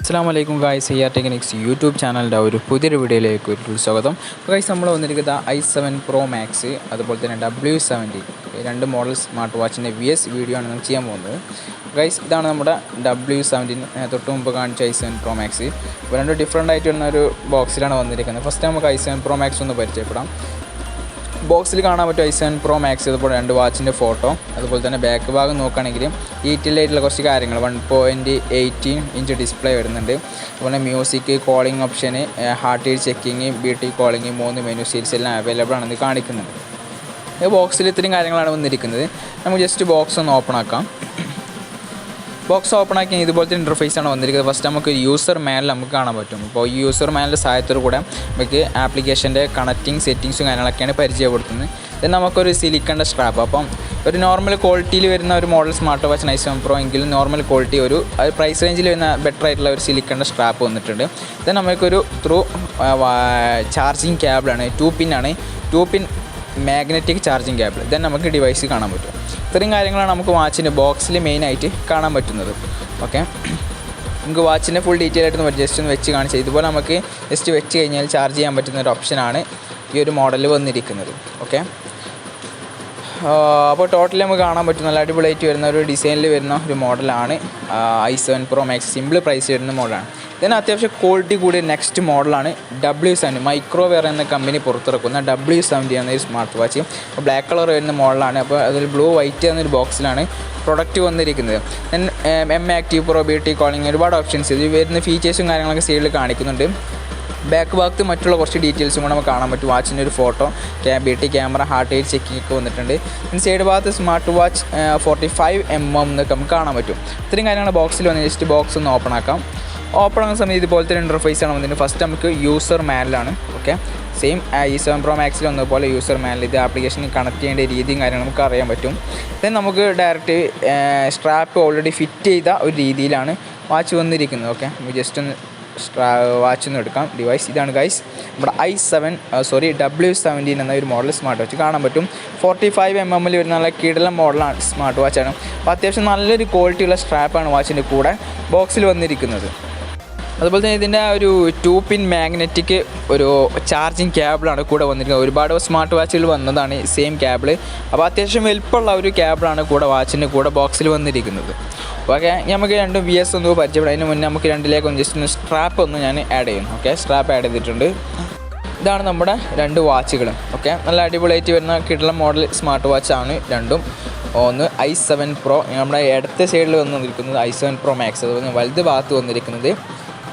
Assalamualaikum guys, Techniques YouTube channel ഒരു പുതിയൊരു വീഡിയോയിലേക്ക് സ്വാഗതം. ഗൈസ് നമ്മൾ വന്നിരിക്കുന്നത് i7 Pro Max അതുപോലെ തന്നെ W17 രണ്ട് മോഡൽ സ്മാർട്ട് വാച്ചിൻ്റെ VS വീഡിയോ ആണ് നമ്മൾ ചെയ്യാൻ പോകുന്നത്. ഗൈസ് ഇതാണ് നമ്മുടെ W17 തൊട്ട് മുമ്പ് കാണിച്ച i7 Pro Max. ഇപ്പോൾ രണ്ട് ഡിഫറെൻ്റ് ആയിട്ട് വരുന്ന ഒരു ബോക്സിലാണ് വന്നിരിക്കുന്നത്. ഫസ്റ്റ് നമുക്ക് i7 Pro Max ഒന്ന് പരിചയപ്പെടാം. ബോക്സിൽ കാണാൻ പറ്റും i7 Pro Max അതുപോലെ രണ്ട് വാച്ചിൻ്റെ ഫോട്ടോ, അതുപോലെ തന്നെ ബാക്ക് ഭാഗം നോക്കുകയാണെങ്കിൽ ഡീറ്റെയിൽ ആയിട്ടുള്ള കുറച്ച് കാര്യങ്ങൾ 1.18 ഇഞ്ച് ഡിസ്പ്ലേ വരുന്നുണ്ട്. അതുപോലെ music, calling option, heart rate checking, BT calling, 3 menu series എല്ലാം അവൈലബിൾ ആണെന്ന് കാണിക്കുന്നുണ്ട്. ഈ ബോക്സിൽ ഇത്രയും കാര്യങ്ങളാണ് വന്നിരിക്കുന്നത്. നമുക്ക് ജസ്റ്റ് ബോക്സ് ഒന്ന് ഓപ്പൺ ആക്കാം. ബോക്സ് ഓപ്പൺ ആക്കി ഇതുപോലത്തെ ഇൻ്റർഫേസാണ് വന്നിരിക്കുന്നത്. ഫസ്റ്റ് നമുക്ക് യൂസർ മാനുവൽ നമുക്ക് കാണാൻ പറ്റും. അപ്പോൾ ഈ യൂസർ മാനുവലിൻ്റെ സഹായത്തോടു കൂടെ നമുക്ക് ആപ്ലിക്കേഷൻ്റെ കണക്റ്റിംഗ് സെറ്റിങ്സും കാര്യങ്ങളൊക്കെയാണ് പരിചയപ്പെടുത്തുന്നത്. ഇത് നമുക്കൊരു സിലിക്കണിൻ്റെ സ്ട്രാപ്പ്, അപ്പം ഒരു നോർമൽ ക്വാളിറ്റിയിൽ വരുന്ന ഒരു model smart watch i7 Pro എങ്കിലും നോർമൽ ക്വാളിറ്റി ഒരു പ്രൈസ് റേഞ്ചിൽ വരുന്ന ബെറ്റർ ആയിട്ടുള്ള ഒരു സിലിക്കണിൻ്റെ സ്ട്രാപ്പ് വന്നിട്ടുണ്ട്. ഇത് നമുക്കൊരു ത്രൂ ചാർജിങ് കേബിളാണ്, 2 പിൻ ആണ്, 2 പിൻ മാഗ്നറ്റിക് ചാർജിങ് കേബിൾ. ഇതന്നെ നമുക്ക് ഡിവൈസ് കാണാൻ പറ്റും. ഇത്രയും കാര്യങ്ങളാണ് നമുക്ക് വാച്ചിൻ്റെ ബോക്സിൽ മെയിനായിട്ട് കാണാൻ പറ്റുന്നത്. ഓക്കെ, നമുക്ക് വാച്ചിൻ്റെ ഫുൾ ഡീറ്റെയിൽ ആയിട്ട് ജസ്റ്റ് ഒന്ന് വെച്ച് കാണിച്ചാൽ ഇതുപോലെ നമുക്ക് ജസ്റ്റ് വെച്ച് കഴിഞ്ഞാൽ ചാർജ് ചെയ്യാൻ പറ്റുന്ന ഒരു ഓപ്ഷനാണ് ഈ ഒരു മോഡൽ വന്നിരിക്കുന്നത്. ഓക്കെ, അപ്പോൾ ടോട്ടലി നമുക്ക് കാണാൻ പറ്റും നല്ല അടിപൊളിയായിട്ട് വരുന്ന ഒരു ഡിസൈനിൽ വരുന്ന ഒരു മോഡലാണ് i7 Pro Max. Simple price വരുന്ന മോഡലാണ്. ഇതിന് അത്യാവശ്യം ക്വാളിറ്റി കൂടിയ നെക്സ്റ്റ് മോഡലാണ് W17 മൈക്രോവെയർ എന്ന കമ്പനി പുറത്തിറക്കുന്ന W17 എന്നൊരു സ്മാർട്ട് വാച്ച്. അപ്പോൾ ബ്ലാക്ക് കളർ വരുന്ന മോഡലാണ്. അപ്പോൾ അതിൽ ബ്ലൂ വൈറ്റ് എന്നൊരു ബോക്സിലാണ് പ്രൊഡക്റ്റ് വന്നിരിക്കുന്നത്. M active pro, BT calling, ഒരുപാട് ഓപ്ഷൻസ് ഇത് വരുന്ന ഫീച്ചേഴ്സും കാര്യങ്ങളൊക്കെ സൈഡിൽ കാണിക്കുന്നുണ്ട്. ബാക്ക് ഭാഗത്ത് മറ്റുള്ള കുറച്ച് ഡീറ്റെയിൽസും കൂടെ നമുക്ക് കാണാൻ പറ്റും. വാച്ചിൻ്റെ ഒരു photo, BT camera, heart rate checking ഒക്കെ വന്നിട്ടുണ്ട്. സൈഡ് ഭാഗത്ത് സ്മാർട്ട് വാച്ച് 45mm എന്നൊക്കെ നമുക്ക് കാണാൻ പറ്റും. ഇത്രയും കാര്യങ്ങൾ ബോക്സിൽ വന്ന് ജസ്റ്റ് ബോക്സ് ഒന്ന് ഓപ്പൺ ആക്കാം. ഓപ്പൺ ആകുന്ന സമയത്ത് ഇതുപോലത്തെ ഇൻ്റർഫേസാണ് വന്നിട്ട് ഫസ്റ്റ് നമുക്ക് യൂസർ മാനുവലാണ്. ഓക്കെ, സെയിം i7 Pro Maxൽ വന്നതുപോലെ യൂസർ മാനുവൽ, ഇത് ആപ്ലിക്കേഷനിൽ കണക്ട് ചെയ്യേണ്ട രീതിയും കാര്യങ്ങളും നമുക്ക് അറിയാൻ പറ്റും. ദെൻ നമുക്ക് ഡയറക്റ്റ് സ്ട്രാപ്പ് ഓൾറെഡി ഫിറ്റ് ചെയ്ത ഒരു രീതിയിലാണ് വാച്ച് വന്നിരിക്കുന്നത്. ഓക്കെ, നമുക്ക് ജസ്റ്റ് ഒന്ന് വാച്ച് ഒന്ന് എടുക്കാം. ഡിവൈസ് ഇതാണ് ഗൈസ്, നമ്മുടെ W17 എന്ന ഒരു മോഡൽ സ്മാർട്ട് വാച്ച് കാണാൻ പറ്റും. 45mm വരുന്ന നല്ല കിടിലൻ മോഡലാണ് സ്മാർട്ട് വാച്ചാണ്. അപ്പോൾ അത്യാവശ്യം നല്ലൊരു ക്വാളിറ്റിയുള്ള സ്ട്രാപ്പാണ് വാച്ചിൻ്റെ കൂടെ ബോക്സിൽ വന്നിരിക്കുന്നത്. അതുപോലെ തന്നെ ഇതിൻ്റെ ഒരു 2 പിൻ മാഗ്നറ്റിക് ഒരു ചാർജിങ് കേബിളാണ് കൂടെ വന്നിരിക്കുന്നത്. ഒരുപാട് സ്മാർട്ട് വാച്ചുകൾ വന്നതാണ് സെയിം കേബിൾ. അപ്പോൾ അത്യാവശ്യം വലുപ്പമുള്ള ഒരു കേബിളാണ് കൂടെ വാച്ചിൻ്റെ കൂടെ ബോക്സിൽ വന്നിരിക്കുന്നത്. ഓക്കെ, നമുക്ക് രണ്ടും VS ഒന്ന് പരിചയപ്പെടാം. അതിന് മുന്നേ നമുക്ക് രണ്ടിലേക്കൊന്ന് ജസ്റ്റ് ഒന്ന് സ്ട്രാപ്പ് ഒന്ന് ഞാൻ ആഡ് ചെയ്യുന്നു. ഓക്കെ, സ്ട്രാപ്പ് ആഡ് ചെയ്തിട്ടുണ്ട്. ഇതാണ് നമ്മുടെ രണ്ട് വാച്ചുകളും. ഓക്കെ, നല്ല അടിപൊളിയായിട്ട് വരുന്ന കിടിലൻ മോഡൽ സ്മാർട്ട് വാച്ചാണ് രണ്ടും. ഒന്ന് i7 Pro, നമ്മുടെ ഇടത്തെ സൈഡിൽ വന്നിരിക്കുന്നത് i7 Pro Max, അതുപോലെ വലുത് ഭാഗത്ത് വന്നിരിക്കുന്നത്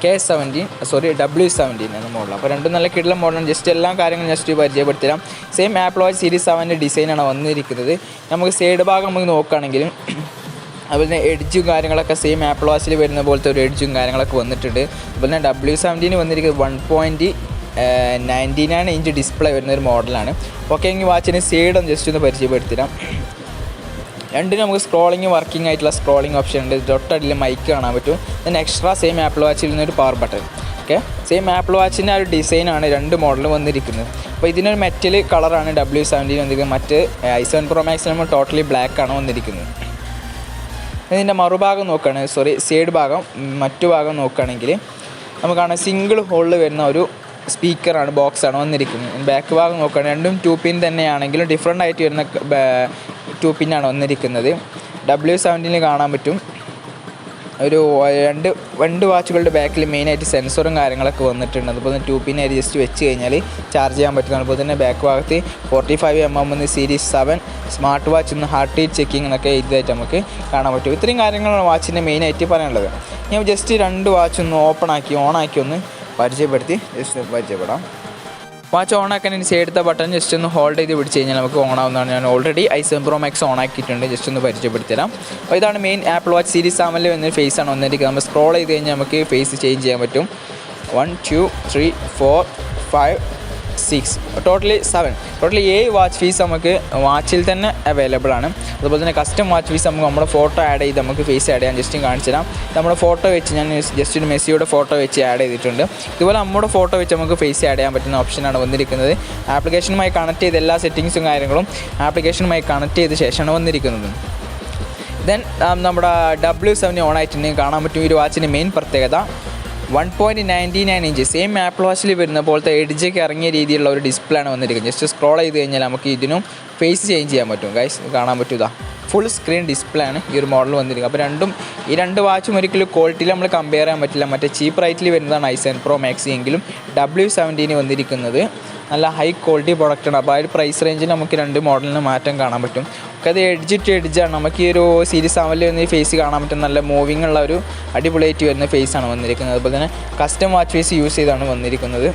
W17 എന്ന മോഡൽ. അപ്പോൾ രണ്ടും നല്ല കിടിലൻ മോഡലാണ്. ജസ്റ്റ് എല്ലാ കാര്യങ്ങളും ജസ്റ്റ് പരിചയപ്പെടുത്തരാം. സെയിം ആപ്പിൾ വാച്ച് സീരീസ് 7 ഡിസൈനാണ് വന്നിരിക്കുന്നത്. നമുക്ക് സൈഡ് ഭാഗം നമുക്ക് നോക്കുകയാണെങ്കിലും അതുപോലെ തന്നെ എഡ്ജും കാര്യങ്ങളൊക്കെ സെയിം ആപ്പിൾ വാച്ചിൽ വരുന്ന പോലത്തെ ഒരു എഡ്ജും കാര്യങ്ങളൊക്കെ വന്നിട്ടുണ്ട്. അതുപോലെ തന്നെ W17 വന്നിരിക്കുന്നത് 1.99 ഇഞ്ച് ഡിസ്പ്ലേ വരുന്നൊരു മോഡലാണ്. ഓക്കെ, എങ്കിൽ വാച്ചിന് സൈഡും ജസ്റ്റ് ഒന്ന് പരിചയപ്പെടുത്തരാം. രണ്ടിനും നമുക്ക് സ്ക്രോളിങ് വർക്കിംഗ് ആയിട്ടുള്ള സ്ക്രോളിംഗ് ഓപ്ഷൻ ഉണ്ട്. തൊട്ടടിയിൽ മൈക്ക് കാണാൻ പറ്റും. പിന്നെ എക്സ്ട്രാ സെയിം ആപ്പിൾ വാച്ചിൽ നിന്നൊരു power button. Okay, same apple വാച്ചിൻ്റെ ആ ഒരു ഡിസൈനാണ് രണ്ട് മോഡലും വന്നിരിക്കുന്നത്. അപ്പോൾ ഇതിനൊരു മെറ്റൽ കളറാണ് W17 വന്നിരിക്കുന്നത്. മറ്റ് i7 Pro Max നമ്മൾ ടോട്ടലി ബ്ലാക്ക് ആണ് വന്നിരിക്കുന്നത്. ഇതിൻ്റെ മറുഭാഗം നോക്കുകയാണെങ്കിൽ സൈഡ് ഭാഗം മറ്റു ഭാഗം നോക്കുകയാണെങ്കിൽ നമുക്കാണ് സിംഗിൾ ഹോളിൽ വരുന്ന ഒരു സ്പീക്കറാണ്, ബോക്സാണ് വന്നിരിക്കുന്നത്. ബാക്ക് ഭാഗം നോക്കുകയാണെങ്കിൽ രണ്ടും 2 പിൻ തന്നെയാണെങ്കിലും ഡിഫറെൻ്റ് ആയിട്ട് വരുന്ന 2 പിന്നാണ് വന്നിരിക്കുന്നത്. W17 കാണാൻ പറ്റും ഒരു രണ്ട് വാച്ചുകളുടെ ബാക്കിൽ മെയിനായിട്ട് സെൻസറും കാര്യങ്ങളൊക്കെ വന്നിട്ടുണ്ട്. അതുപോലെ 2 പിന്നായിട്ട് ജസ്റ്റ് വെച്ച് കഴിഞ്ഞാൽ ചാർജ് ചെയ്യാൻ പറ്റുന്നതാണ്. അതുപോലെ തന്നെ ബാക്ക് ഭാഗത്ത് 45mm സീരീസ് 7 സ്മാർട്ട് വാച്ച് ഒന്ന് ഹാർട്ട് റേറ്റ് ചെക്കിങ് എന്നൊക്കെ ഇതായിട്ട് നമുക്ക് കാണാൻ പറ്റും. ഇത്രയും കാര്യങ്ങളാണ് വാച്ചിൻ്റെ മെയിനായിട്ട് പറയാനുള്ളത്. ഞാൻ ജസ്റ്റ് രണ്ട് വാച്ച് ഒന്ന് ഓണാക്കി ഒന്ന് പരിചയപ്പെടാം. വാച്ച് ഓണാക്കാൻ സൈഡത്തെ ബട്ടൺ ജസ്റ്റ് ഒന്ന് ഹോൾഡ് ചെയ്ത് പിടിച്ച് കഴിഞ്ഞാൽ നമുക്ക് ഓണാവുന്നതാണ്. ഞാൻ ഓൾറെഡി i7 Pro Max ഓണാക്കിയിട്ടുണ്ട്. ജസ്റ്റ് ഒന്ന് പരിചയപ്പെടുത്തരാം. അപ്പോൾ ഇതാണ് മെയിൻ ആപ്പിൾ വാച്ച് സീരീസ് 7 എന്നൊരു ഫേസാണ് വന്നിരിക്കുന്നത്. നമ്മൾ സ്ക്രോൾ ചെയ്ത് കഴിഞ്ഞാൽ നമുക്ക് ഫേസ് ചേഞ്ച് ചെയ്യാൻ പറ്റും. 1 2 3 4 5 6 ടോട്ടലി 7 7 വാച്ച് ഫീസ് നമുക്ക് വാച്ചിൽ തന്നെ അവൈലബിൾ ആണ്. അതുപോലെ തന്നെ കസ്റ്റം വാച്ച് ഫീസ് നമുക്ക് നമ്മുടെ ഫോട്ടോ ആഡ് ചെയ്ത് നമുക്ക് ഫേസ് ആഡ് ചെയ്യാൻ ജസ്റ്റ് കാണിച്ചു തരാം. നമ്മുടെ ഫോട്ടോ വെച്ച് ഞാൻ ജസ്റ്റ് ഒരു മെസ്സിയുടെ ഫോട്ടോ വെച്ച് ആഡ് ചെയ്തിട്ടുണ്ട്. ഇതുപോലെ നമ്മുടെ ഫോട്ടോ വെച്ച് നമുക്ക് ഫേസ് ആഡ് ചെയ്യാൻ പറ്റുന്ന ഓപ്ഷനാണ് വന്നിരിക്കുന്നത്. ആപ്ലിക്കേഷനുമായി കണക്ട് ചെയ്ത് എല്ലാ സെറ്റിങ്സും കാര്യങ്ങളും ആപ്ലിക്കേഷനുമായി കണക്ട് ചെയ്ത ശേഷമാണ് വന്നിരിക്കുന്നത്. ദെൻ നമ്മുടെ W17 ഓൺ ആയിട്ടുണ്ടെങ്കിൽ കാണാൻ പറ്റും ഈ ഒരു വാച്ചിൻ്റെ മെയിൻ പ്രത്യേകത 1.99 ഇഞ്ച് സെയിം ആപ്പിൾ വാച്ചിൽ വരുന്ന പോലത്തെ എഡ്ജൊക്കെ ഇറങ്ങിയ രീതിയിലുള്ള ഒരു ഡിസ്പ്ലേ ആണ് വന്നിരിക്കുന്നത്. ജസ്റ്റ് സ്ക്രോൾ ചെയ്ത് കഴിഞ്ഞാൽ നമുക്ക് ഇതിനും ഫേസ് ചേഞ്ച് ചെയ്യാൻ പറ്റും. ഗൈസ് കാണാൻ പറ്റുക, ഫുൾ സ്ക്രീൻ ഡിസ്പ്ലേ ആണ് ഈ ഒരു മോഡൽ വന്നിരിക്കുന്നത്. അപ്പോൾ ഈ രണ്ട് വാച്ചും ഒരിക്കലും ക്വാളിറ്റിയിൽ നമ്മൾ കമ്പയർ ചെയ്യാൻ പറ്റില്ല. മറ്റേ ചീപ്പ് റേറ്റിൽ വരുന്നതാണ് i7 Pro Max എങ്കിലും W17 വന്നിരിക്കുന്നത് നല്ല ഹൈ ക്വാളിറ്റി പ്രൊഡക്റ്റാണ്. അപ്പോൾ ആ ഒരു പ്രൈസ് റേഞ്ചിൽ നമുക്ക് രണ്ട് മോഡലിന് മാറ്റം കാണാൻ പറ്റും. ഒക്കെ അത് എഡ്ജ് ടു എഡ്ജാണ്. നമുക്ക് ഈ ഒരു സീരീസ് 7 വന്ന് ഈ ഫേസ് കാണാൻ പറ്റും. നല്ല മൂവിങ് ഉള്ള ഒരു അടിപൊളിയായിട്ട് വരുന്ന ഫേസാണ് വന്നിരിക്കുന്നത്. അതുപോലെ തന്നെ കസ്റ്റം വാച്ച് ഫേസ് യൂസ് ചെയ്താണ് വന്നിരിക്കുന്നത്.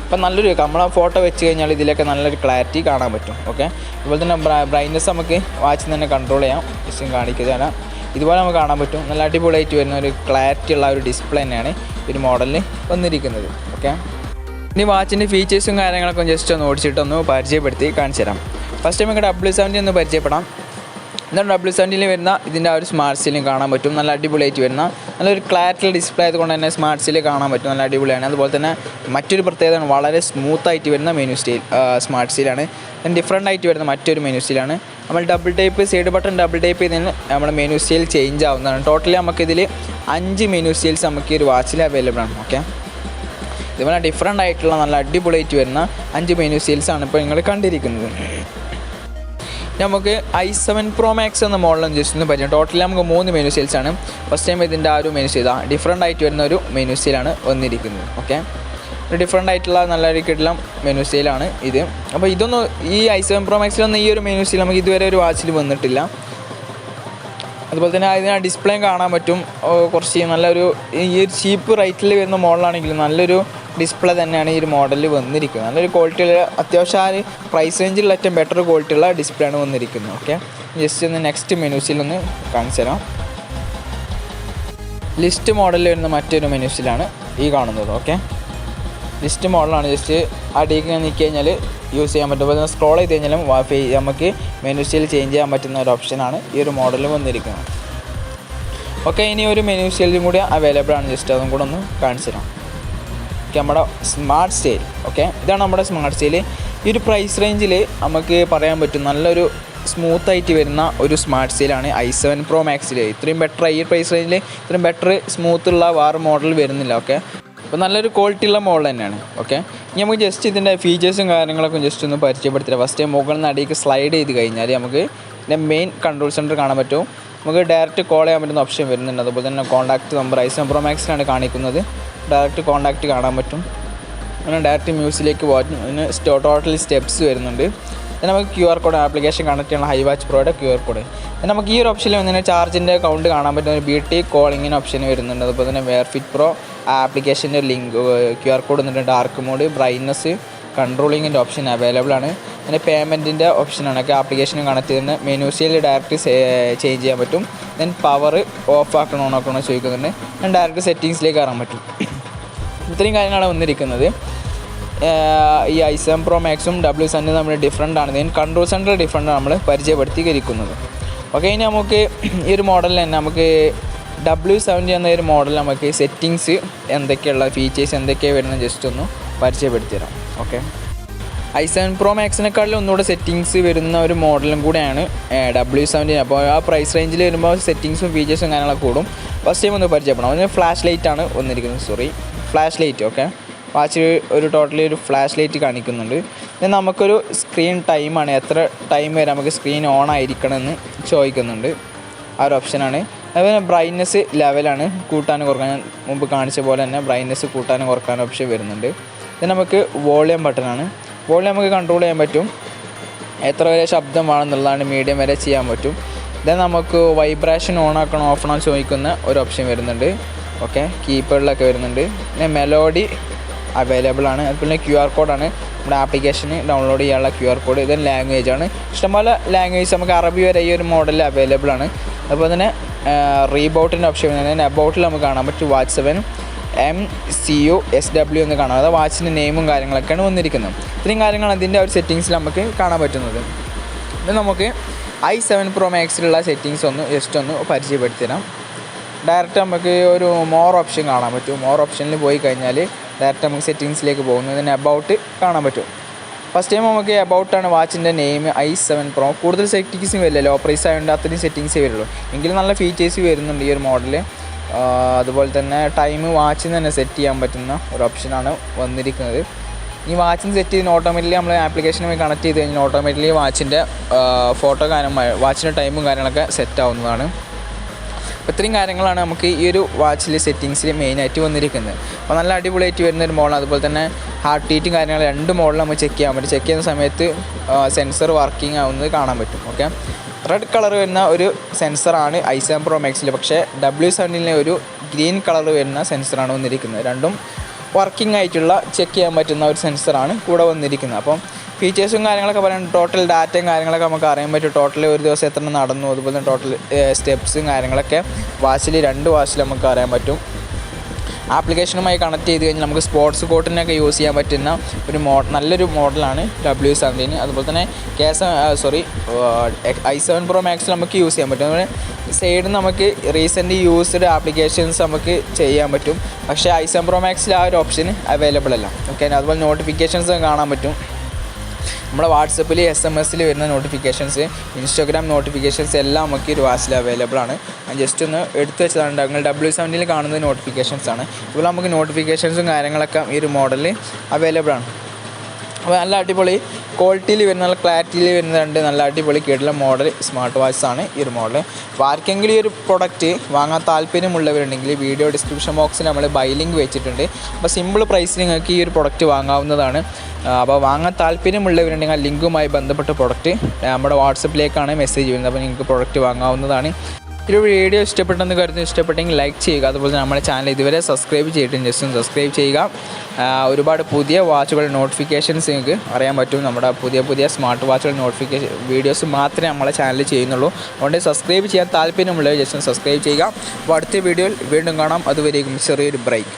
അപ്പം നല്ലൊരു നമ്മളെ ഫോട്ടോ വെച്ച് കഴിഞ്ഞാൽ ഇതിലൊക്കെ നല്ലൊരു ക്ലാരിറ്റി കാണാൻ പറ്റും. ഓക്കെ, അതുപോലെ തന്നെ ബ്രൈറ്റ്നസ് നമുക്ക് വാച്ചിൽ തന്നെ കൺട്രോൾ ചെയ്യാം. ജസ്റ്റ് കാണിക്കുകയാണ്, ഇതുപോലെ നമുക്ക് കാണാൻ പറ്റും. നല്ല അടിപൊളിയായിട്ട് വരുന്ന ഒരു ക്ലാരിറ്റി ഉള്ള ഒരു ഡിസ്പ്ലേ തന്നെയാണ് ഈ ഒരു മോഡലിൽ വന്നിരിക്കുന്നത്. ഓക്കെ, ഇനി വാച്ചിൻ്റെ ഫീച്ചേഴ്സും കാര്യങ്ങളൊക്കെ ജസ്റ്റ് ഒന്ന് ഓടിച്ചിട്ടൊന്ന് പരിചയപ്പെടുത്തി കാണിച്ചു തരാം. ഫസ്റ്റ് നമുക്ക് W17 ഒന്ന് പരിചയപ്പെടാം. എന്താണ് W17 വരുന്ന ഇതിൻ്റെ ആ ഒരു സ്മാർട്ട് സീലും കാണാൻ പറ്റും. നല്ല അടിപൊളിയായിട്ട് വരുന്ന നല്ലൊരു ക്ലാരിറ്റി ഡിസ്പ്ലേ ആയതുകൊണ്ട് തന്നെ സ്മാർട്ട് സീൽ കാണാൻ പറ്റും. നല്ല അടിപൊളിയാണ്. അതുപോലെ തന്നെ മറ്റൊരു പ്രത്യേകത വളരെ സ്മൂത്തായിട്ട് വരുന്ന മെനു സ്റ്റൈൽ സ്മാർട്ട് സീലാണ്. ഡിഫറൻ്റ് ആയിട്ട് വരുന്ന മറ്റൊരു മെനു സ്റ്റൈലാണ്. നമ്മൾ double type side button double type ചെയ്തതിന് നമ്മുടെ മെനു സ്റ്റൈൽ ചേഞ്ച് ആവുന്നതാണ്. ടോട്ടലി നമുക്കിതിൽ 5 മെനു സ്റ്റൈൽസ് നമുക്ക് ഈ ഒരു വാച്ചിൽ അവൈലബിൾ ആണ്. ഓക്കെ, ഇതുപോലെ ഡിഫറൻ്റ് ആയിട്ടുള്ള നല്ല അടിപൊളിയായിട്ട് വരുന്ന 5 മെനു സ്റ്റൈൽസാണ് ഇപ്പോൾ നിങ്ങൾ കണ്ടിരിക്കുന്നത്. നമുക്ക് i7 Pro Max എന്ന മോഡലും ജസ്റ്റ് ഒന്ന് പരിചയം. ടോട്ടലി നമുക്ക് 3 മെനു സ്റ്റൈൽസാണ്. ഫസ്റ്റ് ടൈം ഇതിൻ്റെ ആ ഒരു മെനു സ്റ്റൈൽ ഡിഫറൻ്റ് ആയിട്ട് വരുന്ന ഒരു മെനു സ്റ്റൈലാണ് വന്നിരിക്കുന്നത്. ഓക്കെ, ഒരു ഡിഫറൻ്റ് ആയിട്ടുള്ള നല്ല രീതിയിലുള്ള മെനു സ്റ്റൈലാണ് ഇത്. അപ്പോൾ ഇതൊന്നും ഈ i7 Pro Maxലൊന്നും ഈ ഒരു മെനു സ്റ്റൈൽ നമുക്ക് ഇതുവരെ ഒരു വാച്ചിൽ വന്നിട്ടില്ല. അതുപോലെ തന്നെ അതിന് ഡിസ്പ്ലേയും കാണാൻ പറ്റും. കുറച്ച് നല്ലൊരു ഈ ഒരു ചീപ്പ് റേറ്റിൽ വരുന്ന മോഡലാണെങ്കിലും നല്ലൊരു ഡിസ്പ്ലേ തന്നെയാണ് ഈ ഒരു മോഡലിൽ വന്നിരിക്കുന്നത്. നല്ലൊരു ക്വാളിറ്റിയുള്ള അത്യാവശ്യം ആ ഒരു പ്രൈസ് റേഞ്ചിലുള്ള ഏറ്റവും ബെറ്റർ ക്വാളിറ്റിയുള്ള ഡിസ്പ്ലേ ആണ് വന്നിരിക്കുന്നത്. ഓക്കെ, ജസ്റ്റ് ഒന്ന് നെക്സ്റ്റ് മെനുസിലൊന്ന് കാണിച്ചു തരാം. ലിസ്റ്റ് മോഡലിൽ വരുന്ന മറ്റൊരു മെനുസിലാണ് ഈ കാണുന്നത്. ഓക്കെ, ലിസ്റ്റ് മോഡലാണ്. ജസ്റ്റ് അടിയിലേക്ക് നീക്കി കഴിഞ്ഞാൽ യൂസ് ചെയ്യാൻ പറ്റും. അപ്പോൾ സ്ക്രോൾ ചെയ്ത് കഴിഞ്ഞാലും നമുക്ക് മെനു സ്റ്റൈൽ ചേഞ്ച് ചെയ്യാൻ പറ്റുന്ന ഒരു ഓപ്ഷനാണ് ഈ ഒരു മോഡലിൽ വന്നിരിക്കുന്നത്. ഓക്കെ, ഇനി ഒരു മെനു സ്റ്റൈലും കൂടി അവൈലബിൾ ആണ്. ജസ്റ്റ് അതും കൂടെ ഒന്ന് കാണിച്ചു തരാം. ഓക്കെ, നമ്മുടെ സ്മാർട്ട് സ്റ്റൈൽ. ഓക്കെ, ഇതാണ് നമ്മുടെ സ്മാർട്ട് സ്റ്റൈൽ. ഈ ഒരു പ്രൈസ് റേഞ്ചിൽ നമുക്ക് പറയാൻ പറ്റും നല്ലൊരു സ്മൂത്തായിട്ട് വരുന്ന ഒരു സ്മാർട്ട് സ്റ്റൈലാണ് i7 Pro Maxൽ. ഇത്രയും ബെറ്റർ ഈ പ്രൈസ് റേഞ്ചിൽ ഇത്രയും ബെറ്റർ സ്മൂത്തുള്ള വേറെ മോഡൽ വരുന്നില്ല. ഓക്കെ, അപ്പോൾ നല്ലൊരു ക്വാളിറ്റി ഉള്ള മോഡൽ തന്നെയാണ്. ഓക്കെ, ഇനി നമുക്ക് ജസ്റ്റ് ഇതിൻ്റെ ഫീച്ചേഴ്സും കാര്യങ്ങളൊക്കെ ജസ്റ്റ് ഒന്ന് പരിചയപ്പെടുത്തില്ല. ഫസ്റ്റ് മുകളിൽ നിന്ന് അടിയിലേക്ക് സ്ലൈഡ് ചെയ്ത് കഴിഞ്ഞാൽ നമുക്ക് ഇതിൻ്റെ മെയിൻ കൺട്രോൾ സെൻറ്റർ കാണാൻ പറ്റും. നമുക്ക് ഡയറക്റ്റ് കോൾ ചെയ്യാൻ പറ്റുന്ന ഓപ്ഷൻ വരുന്നുണ്ട്. അതുപോലെ തന്നെ കോൺടാക്റ്റ് നമ്പർ i7 Pro Maxലാണ് കാണിക്കുന്നത്. ഡയറക്റ്റ് കോൺടാക്റ്റ് കാണാൻ പറ്റും. അങ്ങനെ ഡയറക്റ്റ് മ്യൂസിലേക്ക് പോകാൻ അതിന് ടോട്ടൽ സ്റ്റെപ്സ് വരുന്നുണ്ട്. then നമുക്ക് QR കോഡ് ആപ്ലിക്കേഷൻ കണക്ട് ചെയ്യണം. ഹൈ വാച്ച് പ്രോയുടെ QR കോഡ്. then നമുക്ക് ഈ ഒരു ഓപ്ഷനിൽ വന്നതിന് ചാർജിൻ്റെ കൗണ്ട് കാണാൻ പറ്റുന്ന ഒരു BT കോളിങ്ങിന് ഓപ്ഷൻ വരുന്നുണ്ട്. അതുപോലെ തന്നെ വെയർ ഫിറ്റ് പ്രോ ആപ്ലിക്കേഷൻ്റെ ലിങ്ക് QR കോഡ് വന്നിട്ടുണ്ട്. ഡാർക്ക് മോഡ് ബ്രൈറ്റ്നസ് കൺട്രോളിങ്ങിൻ്റെ ഓപ്ഷൻ അവൈലബിൾ ആണ്. പിന്നെ പേയ്മെൻറ്റിൻ്റെ ഓപ്ഷനാണ്. ആപ്ലിക്കേഷനും കണക്ട് ചെയ്തിട്ട് മെനുസിൽ ഡയറക്റ്റ് ചേഞ്ച് ചെയ്യാൻ പറ്റും. ദെൻ പവർ ഓഫ് ആക്കണോ ഓൺ ആക്കണോ ചോദിക്കുന്നുണ്ട്. ഞാൻ ഡയറക്റ്റ് സെറ്റിങ്സിലേക്ക് കയറാൻ പറ്റും. ഇത്രയും കാര്യങ്ങളാണ് വന്നിരിക്കുന്നത്. ഈ i7 Pro Maxും W17 നമ്മൾ ഡിഫറൻ്റ് ആണ്. ദെൻ കൺട്രോൾ സെൻറ്റർ ഡിഫറൻ്റ് നമ്മൾ പരിചയപ്പെടുത്തിയിരിക്കുന്നത്. ഓക്കെ, ഇനി നമുക്ക് ഈ ഒരു മോഡലിൽ തന്നെ നമുക്ക് W17 എന്ന ഒരു മോഡൽ നമുക്ക് സെറ്റിങ്സ് എന്തൊക്കെയുള്ള ഫീച്ചേഴ്സ് എന്തൊക്കെയാണ് വരുന്നത് ജസ്റ്റ് ഒന്ന് പരിചയപ്പെടുത്തി തരാം. ഓക്കെ, i7 Pro Maxനേക്കാളും ഒന്നുകൂടെ സെറ്റിങ്സ് വരുന്ന ഒരു മോഡലും കൂടെയാണ് W17. അപ്പോൾ ആ പ്രൈസ് റേഞ്ചിൽ വരുമ്പോൾ സെറ്റിങ്സും ഫീച്ചേഴ്സും കാര്യങ്ങളൊക്കെ കൂടും. ഫസ്റ്റ് ടൈം ഒന്ന് പരിചയപ്പെടാം. അതിന് ഫ്ലാഷ് ലൈറ്റാണ് വന്നിരിക്കുന്നത്. Flash light. ഓക്കെ, വാച്ച് ഒരു ടോട്ടലി ഒരു ഫ്ലാഷ് ലൈറ്റ് കാണിക്കുന്നുണ്ട്. then നമുക്കൊരു സ്ക്രീൻ ടൈമാണ്, എത്ര ടൈം വരെ നമുക്ക് സ്ക്രീൻ ഓൺ ആയിരിക്കണമെന്ന് ചോദിക്കുന്നുണ്ട്. ആ ഒരു ഓപ്ഷനാണ്. അതുപോലെ ബ്രൈറ്റ്നസ് ലെവലാണ് കൂട്ടാനും കുറക്കാനും മുമ്പ് കാണിച്ച പോലെ തന്നെ ബ്രൈറ്റ്നസ് കൂട്ടാനും കുറക്കാനും ഓപ്ഷൻ വരുന്നുണ്ട്. then നമുക്ക് വോളിയം ബട്ടണാണ്. വോളിയം നമുക്ക് കൺട്രോൾ ചെയ്യാൻ പറ്റും. എത്ര വരെ ശബ്ദമാണെന്നുള്ളതാണ് മീഡിയം വരെ ചെയ്യാൻ പറ്റും. then നമുക്ക് വൈബ്രേഷൻ ഓൺ ആക്കണോ ഓഫ് ആണോ ചോദിക്കുന്ന ഒരു ഓപ്ഷൻ വരുന്നുണ്ട്. ഓക്കെ, കീപ്പേഡിലൊക്കെ വരുന്നുണ്ട്. പിന്നെ മെലോഡി അവൈലബിൾ ആണ്. അതുപോലെ QR കോഡാണ് നമ്മുടെ ആപ്ലിക്കേഷന് ഡൗൺലോഡ് ചെയ്യാനുള്ള QR കോഡ്. ഇത് ലാംഗ്വേജാണ്. ഇഷ്ടംപോലെ ലാംഗ്വേജ് നമുക്ക് അറബി വരെ ഈ ഒരു മോഡലിൽ അവൈലബിൾ ആണ്. അതുപോലെ തന്നെ റീബൗട്ടിൻ്റെ ഓപ്ഷൻ വരുന്നത് അബൌട്ടിൽ നമുക്ക് കാണാൻ പറ്റും. വാച്ച് 7 MCUSW എന്ന് കാണാം. അതായത് വാച്ചിൻ്റെ നെയിമും കാര്യങ്ങളൊക്കെയാണ് വന്നിരിക്കുന്നത്. ഇത്രയും കാര്യങ്ങളാണ് അതിൻ്റെ ഒരു സെറ്റിങ്സിൽ നമുക്ക് കാണാൻ പറ്റുന്നത്. ഇത് നമുക്ക് i7 Pro Maxലുള്ള സെറ്റിങ്സ് ഒന്ന് ജസ്റ്റ് ഒന്ന് പരിചയപ്പെടുത്തി തരാം. ഡയറക്റ്റ് നമുക്ക് ഒരു മോർ ഓപ്ഷൻ കാണാൻ പറ്റും. മോർ ഓപ്ഷനിൽ പോയി കഴിഞ്ഞാൽ ഡയറക്റ്റ് നമുക്ക് സെറ്റിങ്സിലേക്ക് പോകുന്നു. ഇതിന് അബൌട്ട് കാണാൻ പറ്റും. ഫസ്റ്റ് ടൈം നമുക്ക് അബൌട്ടാണ് വാച്ചിൻ്റെ നെയിം i7 Pro. കൂടുതൽ സെറ്റിങ്സ് വരില്ല, ലോ പ്രൈസ് ആയതുകൊണ്ട് അത്രയും സെറ്റിങ്സേ വരുള്ളൂ. എങ്കിലും നല്ല ഫീച്ചേഴ്സ് വരുന്നുണ്ട് ഈ ഒരു മോഡൽ. അതുപോലെ തന്നെ ടൈം വാച്ചിൽ തന്നെ സെറ്റ് ചെയ്യാൻ പറ്റുന്ന ഒരു ഓപ്ഷനാണ് വന്നിരിക്കുന്നത്. ഈ വാച്ചിന് സെറ്റ് ചെയ്യുന്ന ഓട്ടോമാറ്റിക്കലി നമ്മൾ ആപ്ലിക്കേഷനുമായി കണക്ട് ചെയ്ത് കഴിഞ്ഞാൽ ഓട്ടോമാറ്റിക്കലി വാച്ചിൻ്റെ ഫോട്ടോ വാച്ചിൻ്റെ ടൈമും കാര്യങ്ങളൊക്കെ സെറ്റ് ആവുന്നതാണ്. അപ്പോൾ ഇത്രയും കാര്യങ്ങളാണ് നമുക്ക് ഈ ഒരു വാച്ചിൽ സെറ്റിങ്സിൽ മെയിനായിട്ട് വന്നിരിക്കുന്നത്. അപ്പോൾ നല്ല അടിപൊളിയായിട്ട് വരുന്നൊരു മോഡലാണ്. അതുപോലെ തന്നെ ഹാർട്ട് ബീറ്റും കാര്യങ്ങൾ 2 മോഡൽ നമുക്ക് ചെക്ക് ചെയ്യാൻ പറ്റും. ചെക്ക് ചെയ്യുന്ന സമയത്ത് സെൻസർ വർക്കിംഗ് ആവുന്നത് കാണാൻ പറ്റും. ഓക്കെ, റെഡ് കളർ വരുന്ന ഒരു സെൻസറാണ് i7 Pro Maxൽ. പക്ഷേ W17 ഒരു ഗ്രീൻ കളർ വരുന്ന സെൻസറാണ് വന്നിരിക്കുന്നത്. രണ്ടും വർക്കിംഗ് ആയിട്ടുള്ള ചെക്ക് ചെയ്യാൻ പറ്റുന്ന ഒരു സെൻസറാണ് കൂടെ വന്നിരിക്കുന്നത്. അപ്പം ഫീച്ചേഴ്സും കാര്യങ്ങളൊക്കെ പറയാൻ ടോട്ടൽ ഡാറ്റയും കാര്യങ്ങളൊക്കെ നമുക്ക് അറിയാൻ പറ്റും. ടോട്ടൽ ഒരു ദിവസം എത്ര നടന്നു, അതുപോലെ തന്നെ ടോട്ടൽ സ്റ്റെപ്സും കാര്യങ്ങളൊക്കെ വാച്ചിൽ 2 വാച്ചിൽ നമുക്ക് അറിയാൻ പറ്റും. ആപ്ലിക്കേഷനുമായി കണക്ട് ചെയ്ത് കഴിഞ്ഞാൽ നമുക്ക് സ്പോർട്സ് കോട്ടിനൊക്കെ യൂസ് ചെയ്യാൻ പറ്റുന്ന ഒരു നല്ലൊരു മോഡലാണ് W17. അതുപോലെ തന്നെ i7 Pro Maxൽ നമുക്ക് യൂസ് ചെയ്യാൻ പറ്റും. അതുപോലെ സൈഡിൽ നമുക്ക് റീസെൻ്റ് യൂസ്ഡ് ആപ്ലിക്കേഷൻസ് നമുക്ക് ചെയ്യാൻ പറ്റും. പക്ഷേ i7 Pro Maxൽ ആ ഒരു ഓപ്ഷൻ അവൈലബിൾ അല്ല. ഓക്കെ, അതുപോലെ നോട്ടിഫിക്കേഷൻസ് കാണാൻ പറ്റും. നമ്മുടെ വാട്സപ്പിൽ SMS വരുന്ന നോട്ടിഫിക്കേഷൻസ്, ഇൻസ്റ്റാഗ്രാം നോട്ടിഫിക്കേഷൻസ് എല്ലാം നമുക്ക് ഒരു വാച്ചിൽ അവൈലബിൾ ആണ്. ഞാൻ ജസ്റ്റ് ഒന്ന് എടുത്തു വെച്ചതാണ്. നിങ്ങൾ W17 കാണുന്നത് നോട്ടിഫിക്കേഷൻസാണ്. ഇപ്പോൾ നമുക്ക് നോട്ടിഫിക്കേഷൻസും കാര്യങ്ങളൊക്കെ ഈ ഒരു മോഡലിൽ അവൈലബിൾ ആണ്. അപ്പോൾ നല്ല അടിപൊളി ക്വാളിറ്റിയിൽ വരുന്ന, നല്ല ക്ലാരിറ്റിയിൽ വരുന്ന 2 നല്ല അടിപൊളി കേട്ടുള്ള മോഡൽ സ്മാർട്ട് വാച്ച് ആണ് ഈ ഒരു മോഡൽ. അപ്പോൾ ആർക്കെങ്കിലും ഈ ഒരു പ്രൊഡക്റ്റ് വാങ്ങാൻ താല്പര്യമുള്ളവരുണ്ടെങ്കിൽ വീഡിയോ ഡിസ്ക്രിപ്ഷൻ ബോക്സിൽ നമ്മൾ ബൈ ലിങ്ക് വെച്ചിട്ടുണ്ട്. അപ്പോൾ സിമ്പിൾ പ്രൈസിൽ നിങ്ങൾക്ക് ഈ ഒരു പ്രൊഡക്റ്റ് വാങ്ങാവുന്നതാണ്. അപ്പോൾ വാങ്ങാൻ താല്പര്യമുള്ളവരുണ്ടെങ്കിൽ ആ ലിങ്കുമായി ബന്ധപ്പെട്ട പ്രൊഡക്റ്റ് നമ്മുടെ വാട്സപ്പിലേക്കാണ് മെസ്സേജ് വരുന്നത്. അപ്പോൾ നിങ്ങൾക്ക് പ്രൊഡക്റ്റ് വാങ്ങാവുന്നതാണ്. ഈ വീഡിയോ ഇഷ്ടപ്പെട്ടെന്ന് കരുതുന്നു. ഇഷ്ടപ്പെട്ടെങ്കിൽ ലൈക്ക് ചെയ്യുക. അതുപോലെ നമ്മുടെ ചാനൽ ഇതുവരെ സബ്സ്ക്രൈബ് ചെയ്തിട്ടുണ്ട്, ജസ്റ്റ് ഒന്ന് സബ്സ്ക്രൈബ് ചെയ്യുക. ഒരുപാട് പുതിയ വാച്ചുകളുടെ നോട്ടിഫിക്കേഷൻസ് നിങ്ങൾക്ക് അറിയാൻ പറ്റും. നമ്മുടെ പുതിയ സ്മാർട്ട് വാച്ചുകളുടെ വീഡിയോസ് മാത്രമേ നമ്മളെ ചാനലിൽ ചെയ്യുന്നുള്ളൂ. അതുകൊണ്ട് സബ്സ്ക്രൈബ് ചെയ്യാൻ താല്പര്യമുള്ളവർ ജസ്റ്റ് ഒന്ന് സബ്സ്ക്രൈബ് ചെയ്യുക. അപ്പോൾ അടുത്ത വീഡിയോയിൽ വീണ്ടും കാണാം. അതുവരേക്കും ചെറിയൊരു ബ്രേക്ക്.